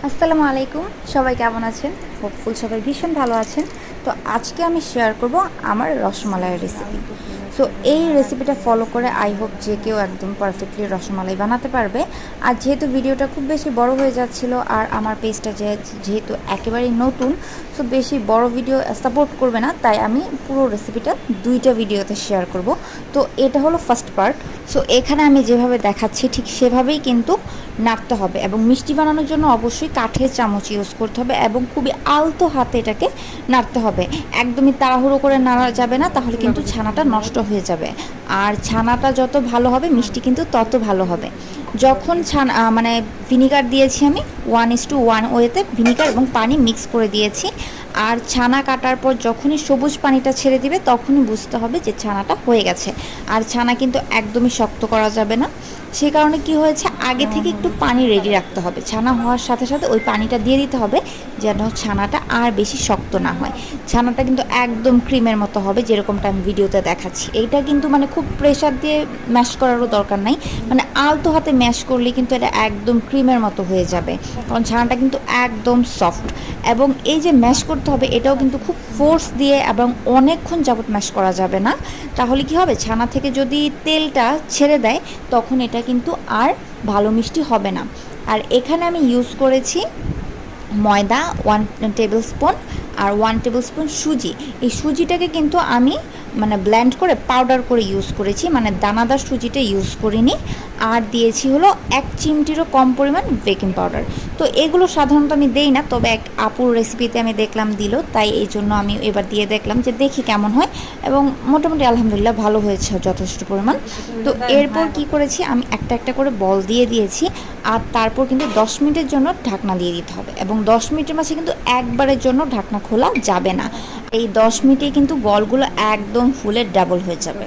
আসসালামু আলাইকুম, সবাই কেমন আছেন? হোপফুল সবাই ভীষণ ভালো আছেন। তো আজকে আমি শেয়ার করব আমার রসমালাইয়ের রেসিপি। সো এই রেসিপিটা ফলো করে আই হোপ যে কেউ একদম পারফেক্টলি রসমালাই বানাতে পারবে। আর যেহেতু ভিডিওটা খুব বেশি বড় হয়ে যাচ্ছিল আর আমার পেজটা যেহেতু একেবারেই নতুন, সো বেশি বড় ভিডিও সাপোর্ট করবে না, তাই আমি পুরো রেসিপিটা দুইটা ভিডিওতে শেয়ার করব। তো এটা হলো ফার্স্ট পার্ট। সো এখানে আমি যেভাবে দেখাচ্ছি ঠিক সেভাবেই কিন্তু নাড়তে হবে, এবং মিষ্টি বানানোর জন্য অবশ্যই কাঠের চামচ ইউজ করতে হবে এবং খুবই আলতো হাতে এটাকে নাড়তে হবে। একদমই তাড়াহুড়ো করে নাড়া যাবে না, তাহলে কিন্তু ছানাটা নষ্ট হয়ে যাবে। আর ছানাটা যত ভালো হবে মিষ্টি কিন্তু তত ভালো হবে। যখন মানে ভিনিগার দিয়েছি আমি 1:1 ওয়েতে ভিনিগার এবং পানি মিক্স করে দিয়েছি। আর ছানা কাটার পর যখনই সবুজ পানিটা ছেড়ে দিবে তখনই বুঝতে হবে যে ছানাটা হয়ে গেছে। আর ছানা কিন্তু একদমই শক্ত করা যাবে না। সে কারণে কি হয়েছে, আগে থেকে একটু পানি রেডি রাখতে হবে। ছানা হওয়ার সাথে সাথে ওই পানিটা দিয়ে দিতে হবে, যেন ছানাটা আর বেশি শক্ত না হয়। ছানাটা কিন্তু একদম ক্রিমের মতো হবে, যেরকমটা আমি ভিডিওতে দেখাচ্ছি। এইটা কিন্তু মানে খুব প্রেশার দিয়ে ম্যাশ করারও দরকার নাই, মানে আলতো হাতে ম্যাশ করলে কিন্তু এটা একদম ক্রিমের মতো হয়ে যাবে, কারণ ছানাটা কিন্তু একদম সফট। এবং এই যে ম্যাশ করতে হবে, এটাও কিন্তু খুব ফোর্স দিয়ে এবং অনেকক্ষণ যাবত ম্যাশ করা যাবে না। তাহলে কি হবে, ছানা থেকে যদি তেলটা ছেড়ে দেয় তখন এটা কিন্তু আর ভালো মিষ্টি হবে না। আর এখানে আমি ইউজ করেছি ময়দা 1 টেবিল স্পুন আর 1 টেবিল স্পুন সুজি। এই সুজিটাকে কিন্তু আমি মানে ব্লেন্ড করে পাউডার করে ইউজ করেছি, মানে দানাদার সুজিটা ইউজ করিনি। আর দিয়েছি হলো 1 চিমটিরও কম পরিমাণ বেকিং পাউডার। তো এগুলো সাধারণত আমি দেই না, তবে এক আপুর রেসিপিতে আমি দেখলাম দিল, তাই এই জন্য আমি এবার দিয়ে দেখলাম যে দেখি কেমন হয়, এবং মোটামুটি আলহামদুলিল্লাহ ভালো হয়েছে যথেষ্ট পরিমাণ। তো এরপর কি করেছি, আমি একটা একটা করে বল দিয়ে দিয়েছি। আর তারপর কিন্তু 10 মিনিটের জন্য ঢাকনা দিয়ে দিতে হবে, এবং 10 মিনিটের মাঝে কিন্তু একবারের জন্য ঢাকনা খোলা যাবে না। এই 10 মিনিটে কিন্তু বলগুলো একদম ফুলে ডাবল হয়ে যাবে।